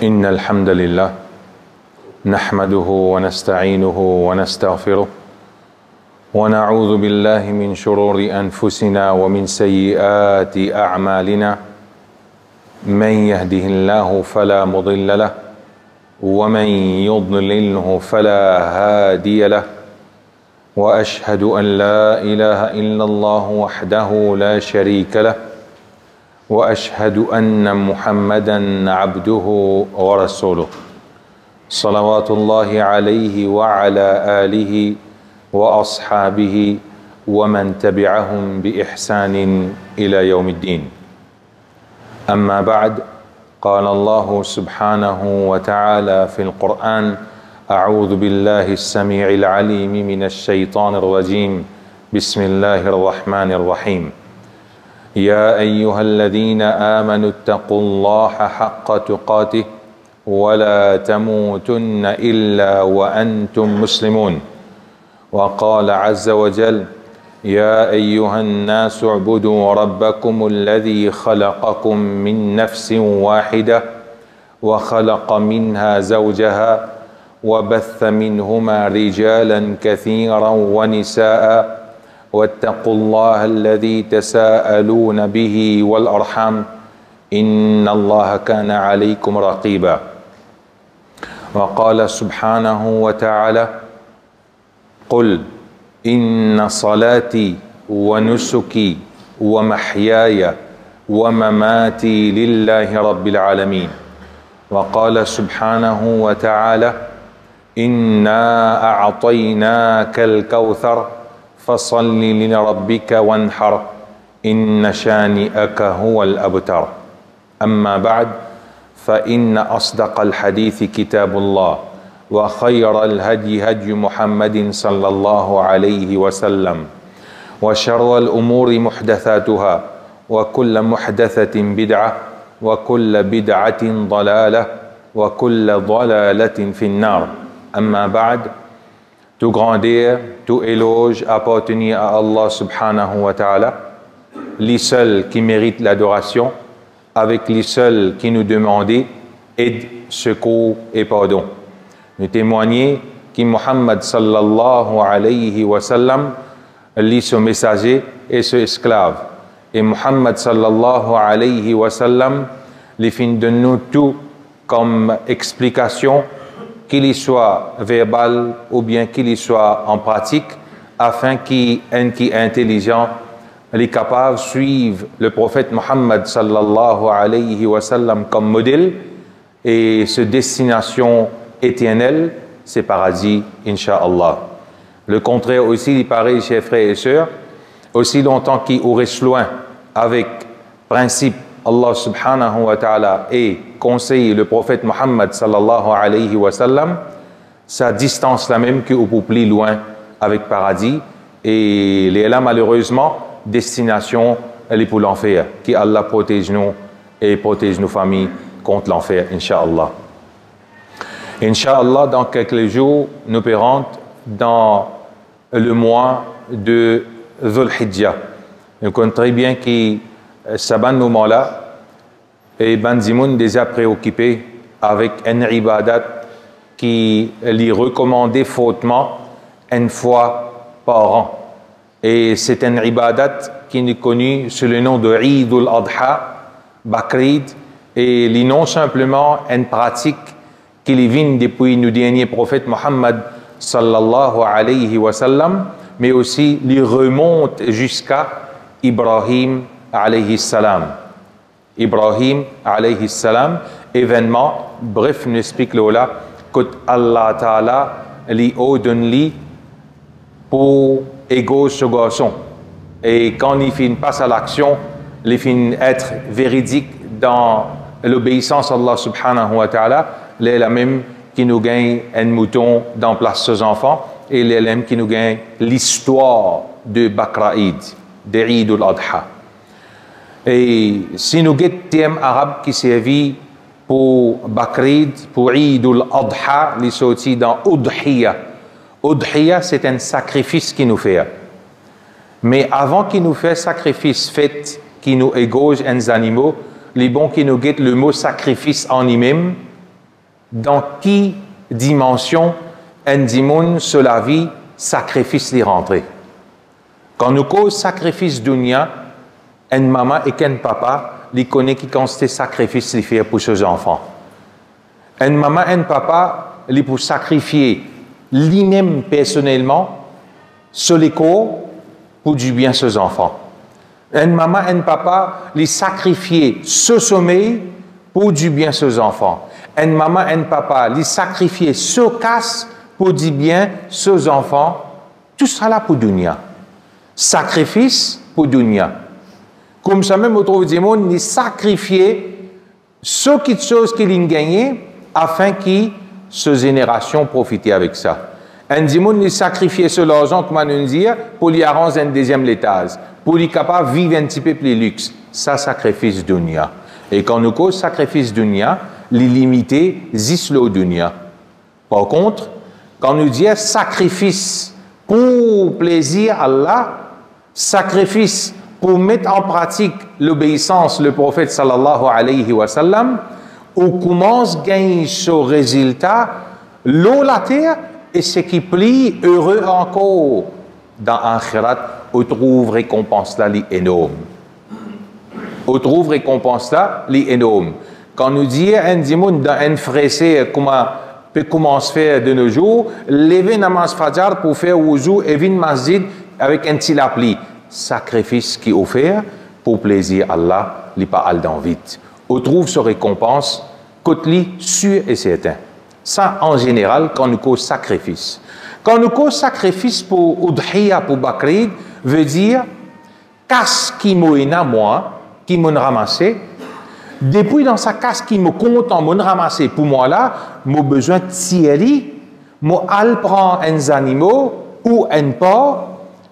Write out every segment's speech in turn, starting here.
إن الحمد لله نحمده ونستعينه ونستغفره ونعوذ بالله من شرور أنفسنا ومن سيئات أعمالنا من يهده الله فلا مضل له ومن يضلله فلا هادي له وأشهد أن لا إله إلا الله وحده لا شريك له وأشهد أن محمدًا عبده ورسوله صلوات الله عليه وعلى آله وأصحابه ومن تبعهم بإحسان إلى يوم الدين. أما بعد، قال الله سبحانه وتعالى في القرآن: أعوذ بالله السميع العليم من الشيطان الرجيم بسم الله الرحمن الرحيم. يا أيها الذين آمنوا اتقوا الله حق تقاته ولا تموتن إلا وأنتم مسلمون. وقال عز وجل: يا أيها الناس اعبدوا ربكم الذي خلقكم من نفس واحدة وخلق منها زوجها وبث منهما رجالا كثيرا ونساء واتقوا الله الذي تساءلون به والأرحام إن الله كان عليكم رقيبا. وقال سبحانه وتعالى: قل إن صلاتي ونسكي ومحياي ومماتي لله رب العالمين. وقال سبحانه وتعالى: إنا أعطيناك الكوثر فصل لربك وانحر إن شانئك هو الأبتر. أما بعد، فإن أصدق الحديث كتاب الله وخير الهدي هدي محمد صلى الله عليه وسلم وشر الأمور محدثاتها وكل محدثة بدعة وكل بدعة ضلالة وكل ضلالة في النار. أما بعد، tout grandeur, tout éloge appartenait à Allah subhanahu wa ta'ala, lui seul qui mérite l'adoration, avec lui seul qui nous demandait aide, secours et pardon. Nous témoignons que Muhammad sallallahu alayhi wa sallam, lui son messager et son esclave. Et Muhammad sallallahu alayhi wa sallam, lui fin de nous tout comme explication, qu'il y soit verbal ou bien qu'il y soit en pratique, afin qu'un qui est intelligent, est capable de suivre le prophète Muhammad sallallahu alayhi wa sallam comme modèle et sa destination éternelle, c'est paradis, Inch'Allah. Le contraire aussi, il paraît, chers frères et sœurs, aussi longtemps qu'il reste loin avec principe Allah subhanahu wa ta'ala et conseille le prophète Muhammad sallallahu alayhi wa sallam, sa distance la même que pour plus loin avec paradis, et les là malheureusement destination elle est pour l'enfer. Que Allah protège nous et protège nos familles contre l'enfer, Inch'Allah. Inch'Allah, dans quelques jours, nous rentrons dans le mois de Dhul Hijjah. Nous connaissons très bien que ce moment-là, et Banzimoun déjà préoccupé avec un ibadat qui lui recommandait fortement une fois par an. Et c'est un ibadat qui est connu sous le nom de Eid al-Adha, Bakrid, et il non simplement une pratique qui vient depuis le dernier prophète Muhammad sallallahu alayhi wa sallam, mais aussi il remonte jusqu'à Ibrahim alayhi salam. Ibrahim alayhi salam, événement, bref, nous explique là que Allah Ta'ala lui ordonne pour égaux ce garçon. Et quand il passe à l'action, il finit être véridique dans l'obéissance à Allah subhanahu wa ta'ala, il est la même qui nous gagne un mouton dans place ses enfants, et il est la même qui nous gagne l'histoire de Bakraïd, de Eid al-Adha. Et si nous avons un thème arabe qui servit pour Bakrid, pour Eid al-Adha, il est sorti dans Udhiya. Udhiya, c'est un sacrifice qu'il nous fait. Mais avant qu'il nous fait sacrifice fait, qui nous égorge uns animaux, les bons qui nous guettent le mot sacrifice en lui-même, dans qui dimension un dimoun sur la vie sacrifice les rentrées. Quand nous cause sacrifice dunya, un maman et un papa les connaît qui constate sacrifice les faire pour ses enfants. Un maman et un papa les pour sacrifier lui-même personnellement sur les corps pour du bien ses enfants. Un maman et un papa les sacrifier ce sommeil pour du bien ses enfants. Un maman et un papa les sacrifier ce casse pour du bien ses enfants. Tout ça là pour dunya. Sacrifice pour dunya. Comme ça même, au trouve du monde, les sacrifier ce qui chose qu'ils ont gagné afin que ces générations profitent avec ça. Un dimoun les sacrifier sur l'argent, comme on dit, pour lui arranger un deuxième étage, pour lui capable de vivre un petit peu plus luxe. Ça, sacrifice dunya. Et quand nous cause sacrifice dunya, les limiter, zislo dunya. Par contre, quand nous disons sacrifice pour plaisir à Allah, sacrifice pour mettre en pratique l'obéissance le prophète sallallahu alayhi wa sallam, on commence à gagner ce résultat, l'eau, la terre, et ce qui plie heureux encore. Dans l'akhirat, on trouve récompense là, l'énorme. On trouve récompense là, l'énorme. Quand nous disons un dimoun dans un fraissé, comment peut commencer à faire de nos jours, lever namaz fajar pour faire wuzu et venir masjid avec un petit appli. Sacrifice qui est offert pour plaisir à Allah, il pas al dans vite. On trouve ce récompense, côté sûr et certain. Ça, en général, quand nous cause sacrifice. Quand nous cause sacrifice pour Udhiya, pour Bakrid, veut dire, casse qui m'a moi, qui m'a ramassé, depuis dans sa casse qui me compte en m'a ramassé pour moi là, j'ai besoin de tirer, moi al prend un animal ou un porc,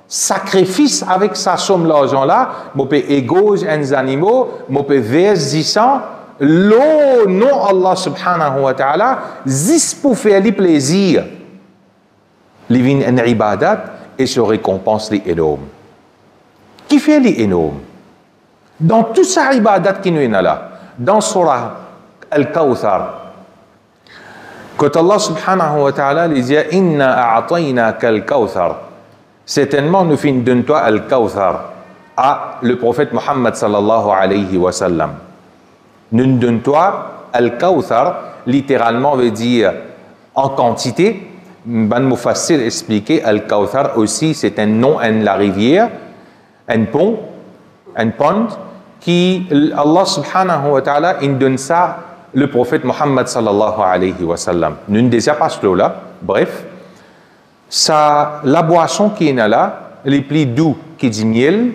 sacrifice avec sa somme l'argent là, je peux égauger un animal, je peux verser ça, l'eau, non Allah subhanahu wa ta'ala, juste pour faire les plaisirs. Les vins en ibadat et se récompense les énormes. Qui fait les énormes? Dans tout ça ibadat qui nous est là, dans surah Al-Kawthar, quand Allah subhanahu wa ta'ala lui dit Inna a'ataynaka al-Kawthar, certainement nous finissons de toi Al-Kawthar à le prophète Muhammad sallallahu alayhi wa sallam. Nous donne toi Al-Kawthar, littéralement veut dire en quantité. Ban Mufassir expliqué Al-Kawthar aussi c'est un nom en la rivière, un pont, un pont qui Allah subhanahu wa ta'ala il donne ça le prophète Muhammad sallallahu alayhi wa sallam. Nous ne déjà pas ce là, bref. Ça, la boisson qui est là, les plus doux qui dit miel,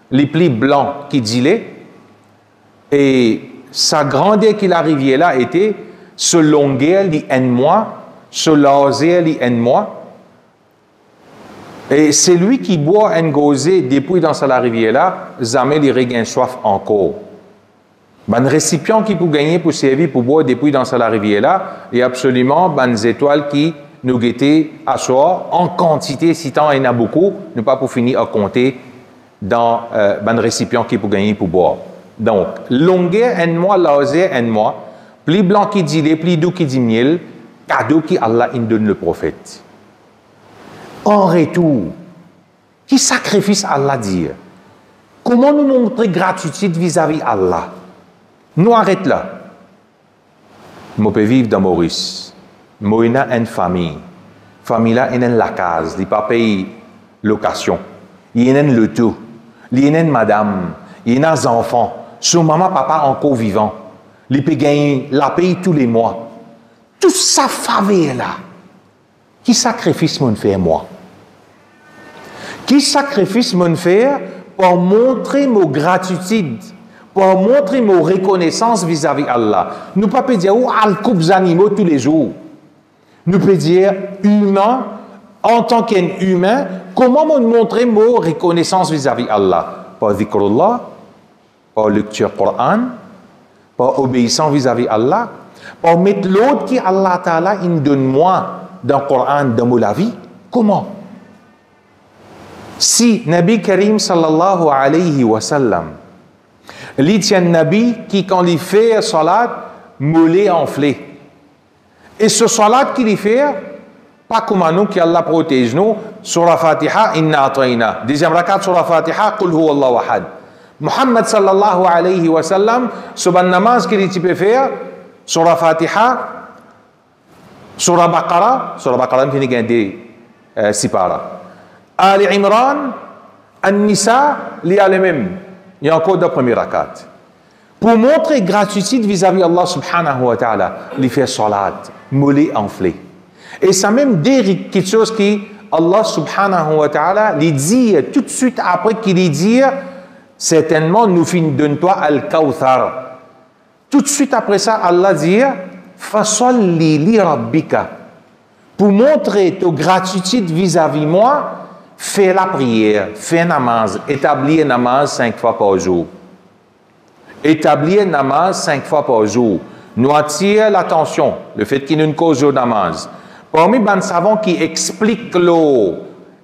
les plus blancs qui dit lait, et sa grandeur qui la rivière là était ce longueur li un mois, ce largeur li un mois, et c'est lui qui boit un gosé depuis dans sa rivière là, jamais il regagne soif encore. Ben récipient qui peut gagner pour servir pour boire depuis dans sa rivière là, il y a absolument ben étoiles qui nous guetter à soir en quantité, si tant il y en a beaucoup, ne pas pour finir à compter dans ben récipient qui peut gagner pour boire. Donc, longueur un mois, largeur un mois, plus blanc qui dit lait, plus doux qui dit miel, cadeau qui Allah il donne le prophète. En retour, qui sacrifice Allah dire? Comment nous montrer gratitude vis-à-vis Allah? Nous arrêtons là. Je peux vivre dans Maurice. Moi, j'ai une famille. Famille là, il y a la case, il n'y a pas payé location. Il y a le tout. Il y a une madame. Il y a des enfants. Son maman, papa encore vivant. Il peut gagner la paye tous les mois. Tout ça faveur là. Qui sacrifice mon faire moi? Qui sacrifice mon faire pour montrer mon gratitude, pour montrer mon reconnaissance vis-à-vis Allah? Nous ne pouvons pas dire, oh, al coupe animaux tous les jours. Nous pouvons dire, humain, en tant qu'humain, comment montrer mon reconnaissance vis-à-vis Allah? Par dhikrullah, par lecture Coran, par obéissance vis-à-vis Allah, par mettre l'autre qui Allah Ta'ala il donne moi dans le Coran, dans la vie. Comment? Si Nabi Karim sallallahu alayhi wa sallam, il y a un Nabi qui quand il fait salat, mollet enflé. Et ce salat qu'il y fait, pas comme nous qui Allah protège nous, sur la Fatiha, inna atayna. Deuxième rakat sur la Fatiha, qul huwa Allahu ahad. Muhammad sallallahu alayhi wa sallam, ce ban namaz qu'il peut faire, sur la Fatiha, sur la Baqara, il finit gagner sipara. Ali Imran, An-Nisa, il y a les mêmes. Il y a encore deux premiers rakats. Pour montrer gratitude vis-à-vis Allah subhanahu wa ta'ala, il fait salat, mollet enflé. Et ça même dit quelque chose qui Allah subhanahu wa ta'ala lui dit tout de suite après qu'il lui dit certainement nous donne-toi al-Kawthar. Tout de suite après ça, Allah dit fasalli li rabbika. Pour montrer ta gratitude vis-à-vis moi, fais la prière, fais namaz, établis namaz 5 fois par jour. Établir namaz 5 fois par jour. Nous attire l'attention, le fait qu'il y ait une cause au namaz. Parmi les savants qui expliquent la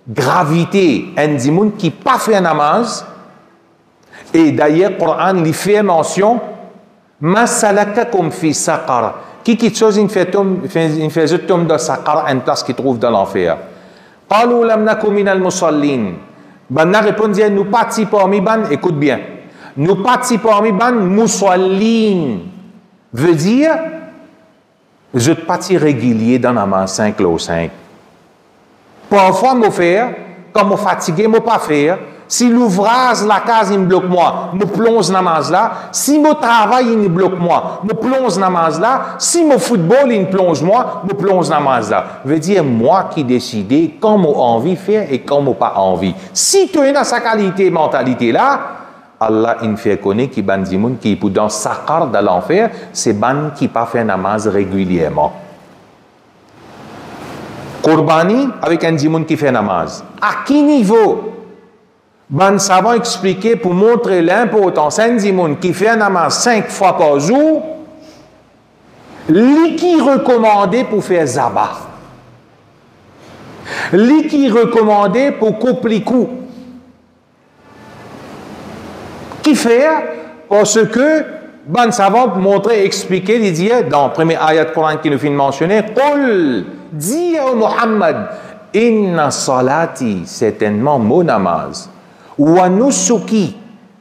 gravité, un dimoun qui n'a pas fait namaz, et d'ailleurs, le Coran lui fait mention, ma salakakum fi saqar. Qui chose il fait tomber de saqar, une place qu'il trouve dans l'enfer. Qalu lam nakum min al-musallin. Banna répond, nous participons parmi ban, écoute bien. Nous participons parmi ban musallin. Veut dire, je parti régulier dans la main 5 ou 5. Parfois, je faire, quand je suis fatigué, je ne pas faire. Si l'ouvrage, la case, il me bloque moi, je plonge dans la là. Si mon travail, il me bloque moi, je plonge dans la là. Si mon football, il me plonge moi, je plonge dans la là. Veut dire, moi qui décide quand j'ai envie de faire et quand j'ai pas envie. Si tu es dans sa qualité, mentalité là, Allah il fait connaître qui ban dimoun qui est dans saqar dans l'enfer, c'est ban qui pas fait namaz régulièrement. Qurbani avec un dimoun qui fait namaz. À quel niveau? Ban savant expliquer pour montrer l'importance un dimoun qui fait namaz 5 fois par jour, lui qui recommandé pour faire zabat. Lui qui recommandé pour couper les coups. Qui faire parce que ban savant montrer expliquer il dit dans le premier ayat Coran qui nous vient de mentionner qul dis à Muhammad inna salati certainement mon namaz wa nusuki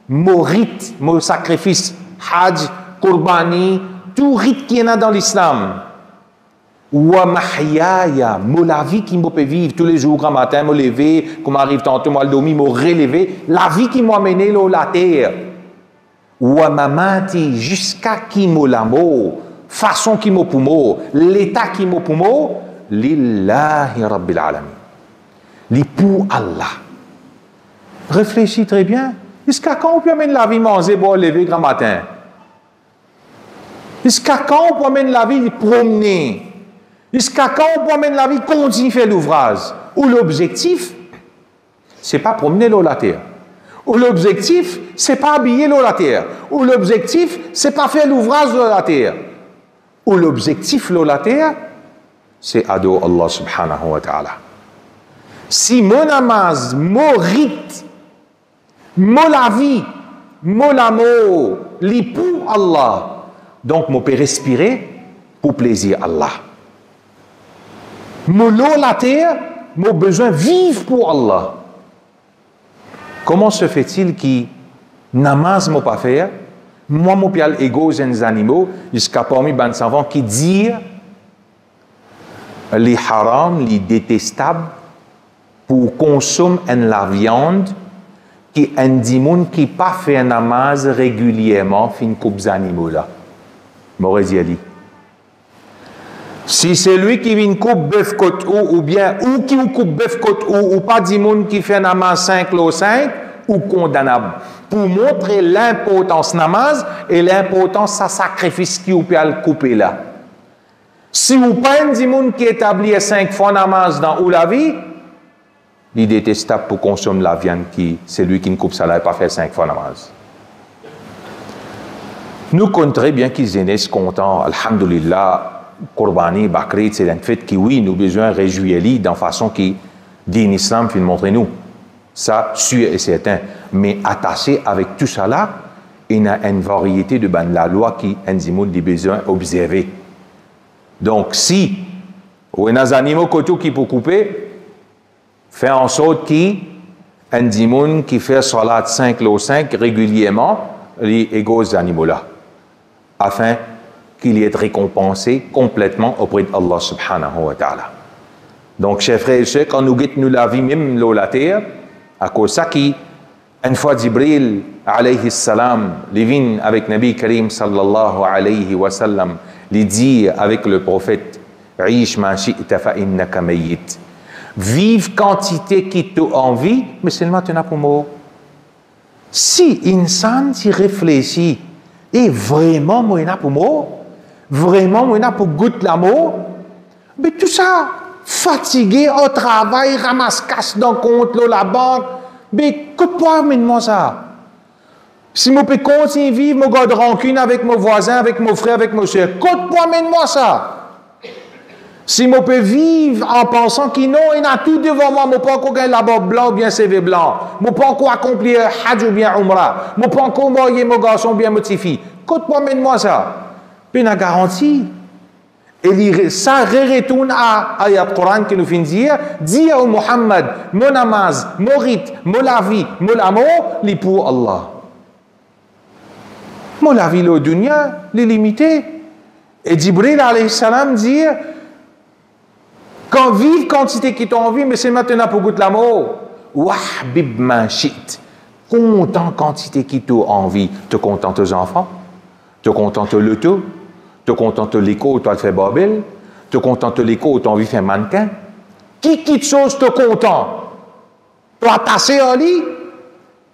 mon rite mon sacrifice hajj qurbani tout rite qui est dans l'islam wa mahyaya la vie qui me peut vivre tous les jours grand matin me lever comme arrive tantôt moi le dormir me relever la vie qui m'a mené là la terre wa mamati jusqu'à qui me la mort façon qui me pour mort l'état qui me pour mort lillahi rabbil alamin li pour Allah. Réfléchis très bien, jusqu'à quand on peut mener la vie manger boire lever grand matin, jusqu'à quand on peut mener la vie promener, jusqu'à quand on peut mener la vie continuer faire l'ouvrage où l'objectif c'est pas promener l'eau la terre, où l'objectif c'est pas habiller l'eau la terre, où l'objectif c'est pas faire l'ouvrage de la terre, où l'objectif l'eau la terre c'est adorer Allah subhanahu wa ta'ala. Si mon namaz, mon rite, mon la vie, mon amour, li pour Allah, donc je peux respirer pour plaisir Allah. Mon l'eau la terre, mon besoin vivre pour Allah. Comment se fait-il que namaz ne pas faire, moi mon pial égo jeunes animaux, jusqu'à parmi les savants qui disent les haram, les détestables, pour consommer la viande, qui un dimoun qui pas fait un namaz régulièrement, fin coupe animaux là. M'aurait dit. Si c'est lui qui vient coupe bœuf côte ou bien ou qui coupe bœuf côte ou pas dimoun qui fait namaz 5 lo 5 ou condamnable. Pour montrer l'importance namaz et l'importance sa sacrifice qui ou peut le couper là. Si vous pas un dimoun qui établit 5 fois namaz dans ou la vie, il est détestable pour consommer la viande qui, c'est lui qui ne coupe ça là et pas fait 5 fois namaz. Nous comptons bien qu'ils étaient contents, alhamdulillah, Qurbani, Bakrit, c'est un fait qui, oui, nous besoin de réjouir dans façon qui dit l'islam, fait montrer nous. Ça, sûr et certain. Mais attaché avec tout ça là, il y a une variété de la loi qui, un dimoun, dit besoin d'observer. Donc, si ou des animaux qui peuvent couper, fait en sorte qu'il un dimoun qui fait salat 5 lots 5 régulièrement, les égaux animaux-là, afin qu'il y ait récompensé complètement auprès d'Allah subhanahu wa ta'ala. Donc, chers frères et sœurs, quand nous guettons la vie même la terre, à cause de ça qui, une fois Jibril alayhi salam, les vins avec Nabi Karim sallallahu alayhi wa sallam, les dit avec le prophète, Aish ma shi'ta fa innaka mayyit. Vive quantité qui te envie, mais seulement tu n'as pas mort. Si insan s'y réfléchit, et vraiment moi n'a pas mort, vraiment moi n'a pas goût l'amour, mais tout ça, fatigué au travail, ramasse-casse dans le compte, la banque, mais coûte-moi moi ça. Si je peux continuer à vivre, je garde rancune avec mon voisin, avec mon frère, avec mon soeur, coûte-moi moi ça. Si je peux vivre en pensant qu'il non, il a tout devant moi, je ne peux pas encore gagner la barbe blanc ou bien CV blanc, je ne peux pas encore accomplir Hajj ou bien Umrah, je ne peux pas encore marier mon garçon ou bien ma petite fille. Coûte-moi moi ça. Puis il a garanti. Et ça retourne à l'ayat Coran qui nous fait dire à Muhammad, mon namaz, mon rite, mon la vie, mon amour, c'est pour Allah. Mon la vie, le dunya, est limité. Et Jibril alayhi salam dit, quand vive quantité qui t'ont envie, mais c'est maintenant pour goûter l'amour. Wahbib ma shit. Content quantité qui t'ont envie. Te contente aux enfants, te contente le tout, te contente l'écho où tu as fait Babel, te contente l'écho où tu as envie de faire mannequin. Qui quitte chose te content? Tu as tassé un lit?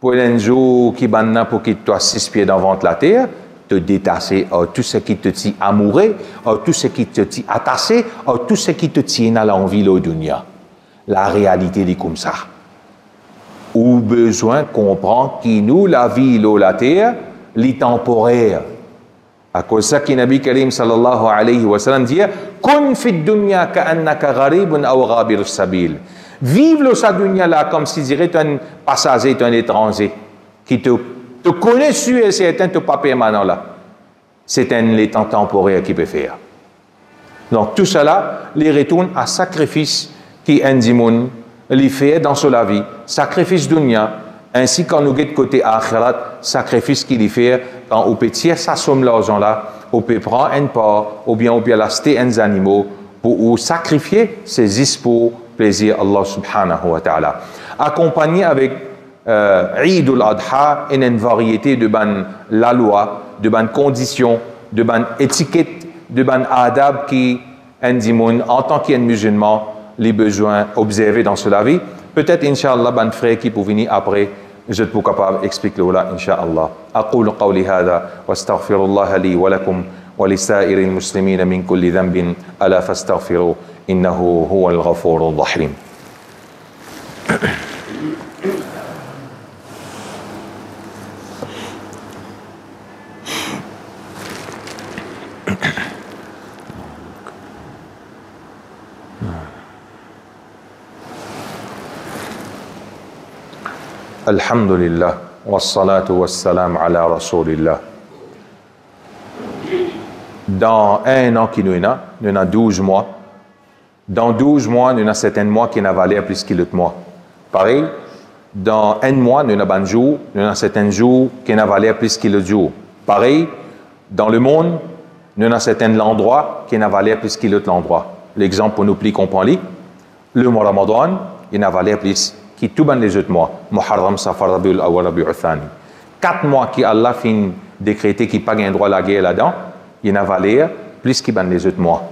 Pour un jour qui banna pour qu'il toi 6 pieds dans le ventre la terre, te détasser à tout ce qui te tient amoureux, à tout ce qui te tient attaché, à tout ce qui te tient à l'envie au dunya. La réalité est comme ça. Ou besoin comprendre qui nous la vie la terre, les temporaire. À cause de ça, qui Nabi Karim sallallahu alayhi wa sallam dit Kun fi dunya ka'annaka gharibun aw ghabir sabil. Vive le sa dunya là comme si dirait un passager, un étranger qui te connaît sûr et certain, tu pas permanent là. C'est un temps temporaire qui peut faire. Donc tout cela, les retourne à sacrifice qui un dimoun les fait dans sa vie, sacrifice dunya, ainsi quand nous guette côté akhirat, sacrifice qu'il y fait quand on peut tirer sa somme l'argent là, on peut prendre une part, ou bien on peut l'acheter un animaux pour sacrifier ses is pour plaisir Allah subhanahu wa ta'ala. Accompagné avec Eid al-Adha, une variété de la loi, de conditions, de étiquettes, de adab qui un dimoun en tant qu'un musulman les besoins observés dans cela vie. Peut-être, Inch'Allah, ban frère qui pour venir après, je suis capable d'expliquer là, Inch'Allah. أقول قولي هذا واستغفر الله لي ولكم ولسائر المسلمين من كل ذنب ألا فاستغفروا إنه هو الغفور الرحيم. Alhamdulillah, wassalatu wassalam ala rasulillah. Dans un an qui nous a, nous avons 12 mois. Dans 12 mois, nous avons certains mois qui n'ont valé plus que l'autre mois. Pareil, dans un mois, nous avons un jour, nous avons certains jours qui n'ont valé plus que l'autre jour. Pareil, dans le monde, nous avons certains endroits qui n'ont valé plus que l'autre endroit. L'exemple pour nous plus comprendre, le mois Ramadan, il n'a valé plus qui tout les autres mois, Muharram, Safar, Rabiul Awwal, Rabiul Thani. 4 mois qui Allah fin décrété qui pas gain droit à la guerre là-dedans, il n'a valé plus qui les autres mois.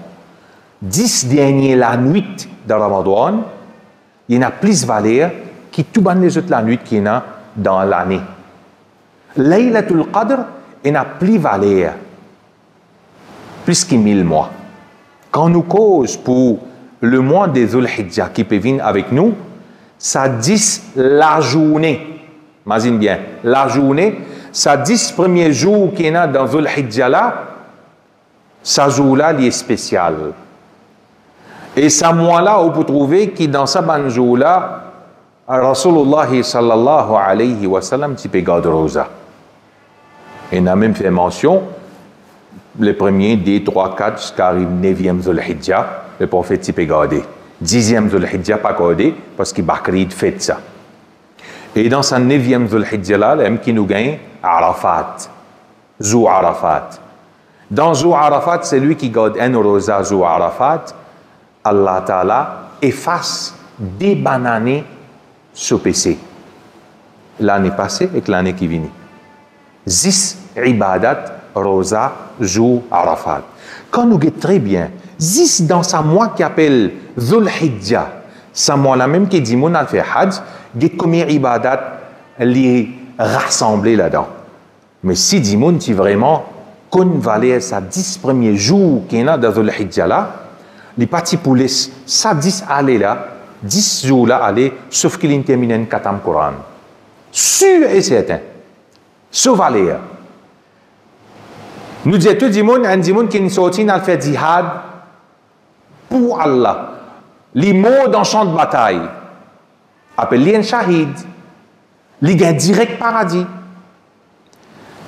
10 derniers la nuit de Ramadan, il n'a plus valeur qui tout les autres la nuit qu'il y a dans l'année. Laylatul Qadr, il n'a plus valeur plus que 1000 mois. Quand nous cause pour le mois des Dhul Hijjah qui peut venir avec nous, ça dit la journée. Imagine bien, la journée, ça dit premier jour qu'il y a dans Dhul Hijjah là, ça jour-là, il est spécial. Et ça mois-là, on peut trouver que dans ce bon jour-là, Rasulullah sallallahu alayhi wa sallam, tu peux garder rosa. Il a même fait mention Les premiers, 2, 3, 4, jusqu'à arrive 9e Zul Hijjah, le prophète s'y peut garder. 10e Zul Hijjah, pas garder, parce qu'il Bakrid fait ça. Et dans sa 9e Zul Hijjah là, il y a qui nous gagne Arafat. Zou Arafat. Dans Zou Arafat, c'est lui qui garde un rosa Zou Arafat. Allah Ta'ala efface des bananes sur PC. L'année passée et l'année qui vient. 10 ibadat rosa Zou Arafat. Quand nous guettons très bien, 10 dans sa mois qui appelle Zul Hijjah, sa mois la même qui dit mon al fait Hajj, guette combien ibadat les rassembler là-dedans. Mais si dit mon si vraiment qu'on valait sa 10 premiers jours qui est là dans Zul Hijjah là, les partis pour les ça 10 aller là, 10 jours là aller, sauf qu'il termine un katam Coran. Sûr et certain. Sauf aller. Nous disons tout le monde, un monde qui est sorti dans le fait jihad pour Allah. Les mots dans le champ de bataille. Appelez un shahid. Les gains direct paradis.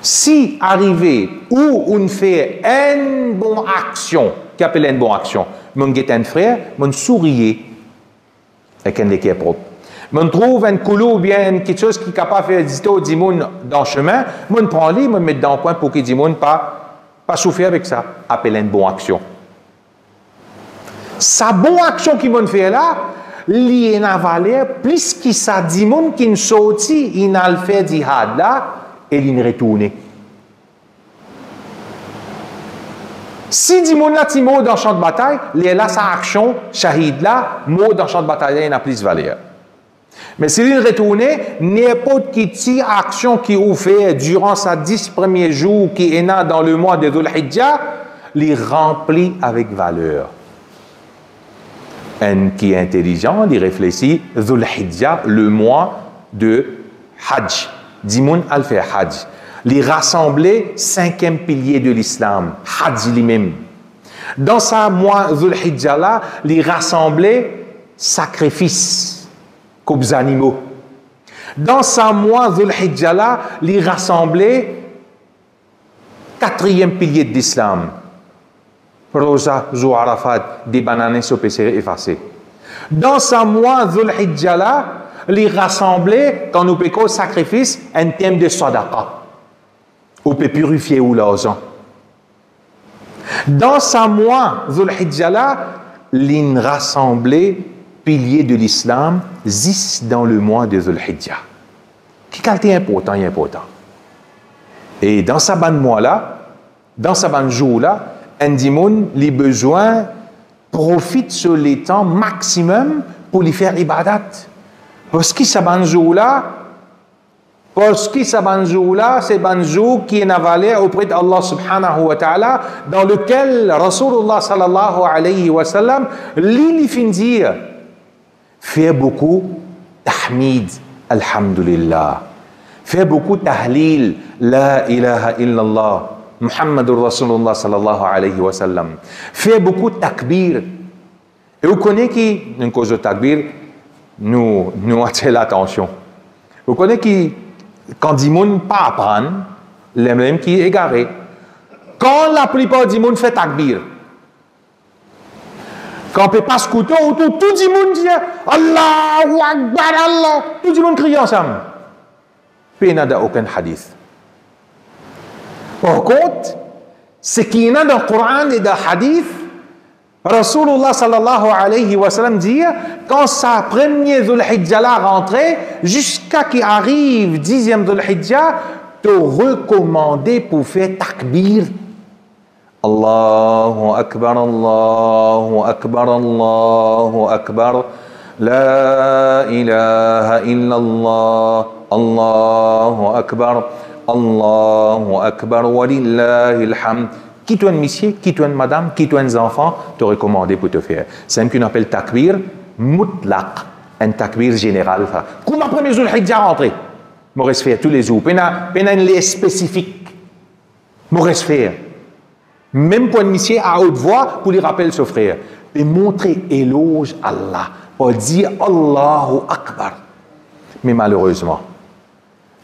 Si arrivé où on fait une bonne action, qui appelle une bonne action, mon guet un frère, mon sourier avec un équipe propre. Mon trouve un coulou ou bien quelque chose qui est capable de faire exister au dimon dans le chemin, mon prend lui, mon met dans le coin pour que dimon pas souffrir avec ça. Appelle une bonne action. Sa bonne action qui m'ont fait là, il y a valeur plus que ça dimon qui est sorti, il a fait jihad là, et il est retourné. Si dit mon là, mot dans le champ de bataille, il est là sa action, shahid là, mot dans le champ de bataille, il a plus de valeur. Mais s'il est retourné, n'importe quelle action qui a fait durant sa 10 premiers jours qui est là dans le mois de Dhul Hijjah, il remplit avec valeur. Un qui est intelligent, il réfléchit, Dhul Hijjah, le mois de Hajj. Dimoun al-fait Hajj. Les rassembler, 5e pilier de l'islam, Hajj lui-même. Dans sa mois Dhul Hijjah là, les rassembler, sacrifice, comme animaux. Dans sa mois Dhul Hijjah là, les rassembler, 4e pilier de l'islam, Rosa, Zou Arafat, des bananes sur PC effacées. Dans sa mois Dhul Hijjah là, les rassembler, quand nous pécons sacrifice, un thème de sadaqa. On peut purifier ou l'argent. Dans sa mois, Dhul Hijjah là, les rassembler, piliers de l'islam, 10 dans le mois de Dhul Hijjah. Qui est important, important. Et dans sa ban mois là, dans sa ban jour là, un dimoun, les besoins, profite sur les temps maximum pour lui faire ibadat. Parce que ce banjou-là, c'est banjou qui est avalé auprès d'Allah subhanahu wa ta'ala, dans lequel Rasulullah sallallahu alayhi wa sallam, lui fin dire, fait beaucoup tahmid, alhamdulillah, fait beaucoup tahlil, la ilaha illallah, Muhammadur Rasulullah sallallahu alayhi wa sallam, fait beaucoup takbir. Et vous connaissez qui, une cause de takbir, nous attirons l'attention. Vous connaissez qui, quand du monde pas apprendre, les mêmes qui est égaré. Quand la plupart du monde fait takbir, quand on peut pas scouter autour, tout le monde dit Allahu Akbar, Allah, tout le monde crie ensemble. Puis il n'y a aucun hadith. Par contre, ce qui est dans le Coran et dans le hadith, Rasulullah sallallahu alayhi wa sallam dit, quand sa première Dhul Hijjah là rentrée, jusqu'à qu'il arrive 10e Dhul Hijjah, te recommander pour faire takbir. Allahu Akbar, Allahu Akbar, Allahu Akbar, la ilaha illallah, Allahu Akbar, Allahu Akbar, walillahil hamd. Qui toi monsieur, qui toi madame, qui toi enfant, te recommander pour te faire. C'est ce qu'on appelle takbir mutlaq, un takbir général. Comme ma première Dhul Hijjah rentré, je vais faire tous les jours. Il y a un lien spécifique. Je vais faire. Même pour un monsieur à haute voix, pour lui rappeler ce frère. Et montrer éloge à Allah. Pour dire Allahu Akbar. Mais malheureusement,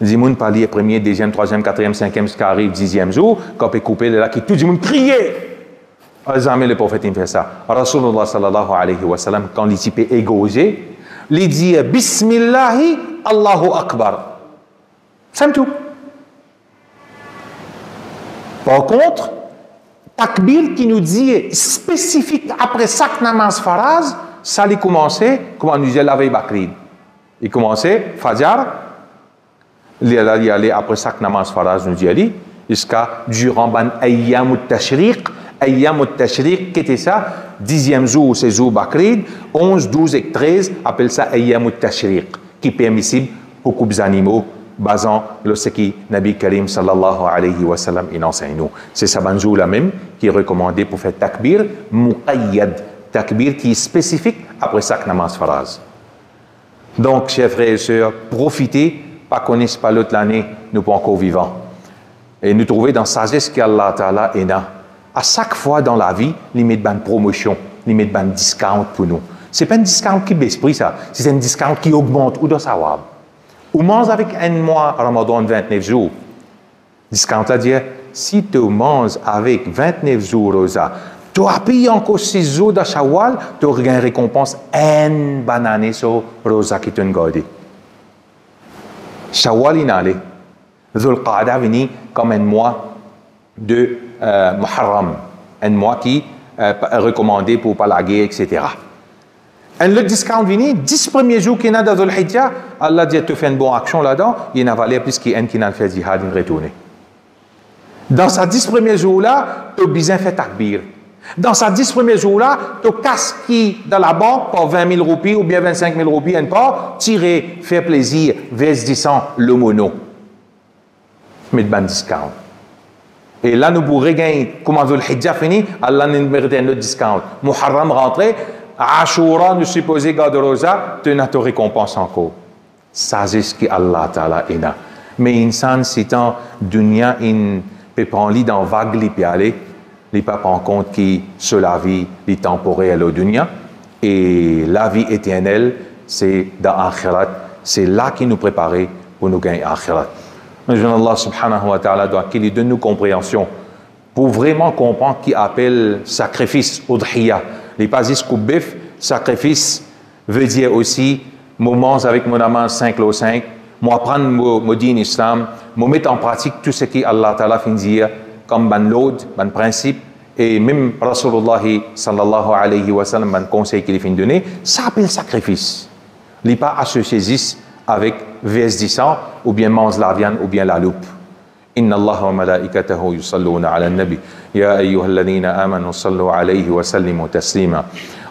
Les gens parlaient premier, deuxième, troisième, quatrième, cinquième, ce qui arrive, 10e jour, quand on peut couper, là, qui tout le monde criait. Jamais le prophète il fait ça. Rasulullah sallallahu alayhi wa sallam, quand il type égosé, il dit Bismillahi Allahu Akbar. C'est tout. Par contre, takbir qui nous dit spécifique après chaque namaz faraz, ça a commencé, comme on nous dit la veille Bakrid. Il commençait, Fajr, il allait après chaque namaz faraz, nous dit, jusqu'à durant ban ayyam al-tashriq. Ayyam al-tashriq, qui était ça? 10e jour, c'est jour Bakrid, 11, 12 et 13, appelle ça ayyam al-tashriq, qui est permissible pour beaucoup d'animaux, basant le ce qui Nabi Karim sallallahu alayhi wa sallam il enseigne nous. C'est ça banjou là même qui est recommandé pour faire takbir muqayyad, takbir qui est spécifique après chaque namaz faraz. Donc, chers frères et sœurs, profitez, pas connaissez pas l'autre l'année, nous pas encore vivants. Et nous trouver dans sagesse qu'Allah Ta'ala est là. À chaque fois dans la vie, il met une promotion, il met un discount pour nous. Ce n'est pas un discount qui baisse prix, ça. C'est un discount qui augmente ou de savoir. Ou mange avec un mois Ramadan 29 jours. Discount à dire, si tu manges avec 29 jours rosa, tu as payé encore 6 jours de Shawwal, tu auras une récompense une banane sur rosa qui te gardé. Shawwal inale. Dhul Qa'da vini comme un mois de Muharram, un mois qui est recommandé pour pas la guerre, etc. Et le discount vini, 10 premiers jours qu'il y a dans Dhul Hijjah, Allah dit tu fais une bonne action là-dedans, il y en a valé plus qu'il y a un qui n'a fait jihad, il retourne. Dans ces 10 premiers jours-là, tu as besoin de faire takbir. Dans ces 10 premiers jours-là, tu casses qui dans la banque pour 20 000 roupies ou bien 25 000 roupies, un pas, tirer, faire plaisir, vers 10 le mono. Mais de discount. Et là, nous pourrions gagner, comment Dhul Hijjah fini, Allah nous mérite un autre discount. Muharram rentré, Ashura, nous supposons garde rosa, tu n'as ta récompense encore. Ça, c'est ce que Allah Ta'ala est là. Mais insan, si tant, dunya, in peut prendre dans vague, il peut aller, il peut prendre compte que sur la vie, il est temporaire au dunya, et la vie éternelle, c'est dans Akhirat, c'est là qu'il nous prépare pour nous gagner Akhirat. Allah subhanahu wa ta'ala doit qu'il donne nous compréhension pour vraiment comprendre qui appelle sacrifice, udhiya. Les pas juste bif, sacrifice veut dire aussi, moments avec mon amant 5 au 5, moi apprendre mon din islam, moi mettre en pratique tout ce qui Allah ta'ala fin dire comme ban l'aude, ban principe, et même Rasulullah sallallahu alayhi wa sallam ban conseil qu'il fin donné, ça appelle sacrifice. Les pas associés avec VS10 ou bien mange la viande ou bien la loupe. إن الله وملائكته يصلون على النبي يا أيها الذين آمنوا صلوا عليه وسلموا تسليما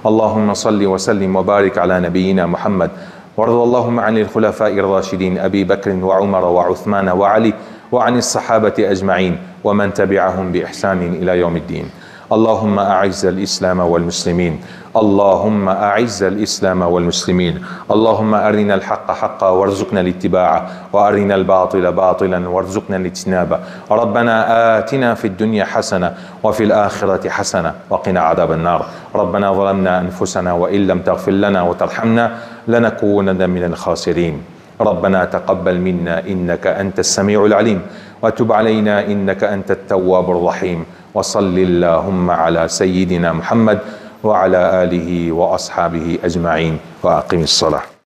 اللهم صل وسلم وبارك على نبينا محمد وارض اللهم عن الخلفاء الراشدين أبي بكر وعمر وعثمان وعلي وعن الصحابة أجمعين ومن تبعهم بإحسان إلى يوم الدين اللهم أعز الإسلام والمسلمين اللهم أعز الإسلام والمسلمين اللهم أرنا الحق حقا وارزقنا الاتباعه وأرنا الباطل باطلا وارزقنا الاجتناب ربنا آتنا في الدنيا حسنة وفي الآخرة حسنة وقنا عذاب النار ربنا ظلمنا أنفسنا وإن لم تغفر لنا وترحمنا لنكونن من الخاسرين ربنا تقبل منا إنك أنت السميع العليم وتب علينا إنك أنت التواب الرحيم وصل اللهم على سيدنا محمد وعلى آله وأصحابه أجمعين وأقم الصلاة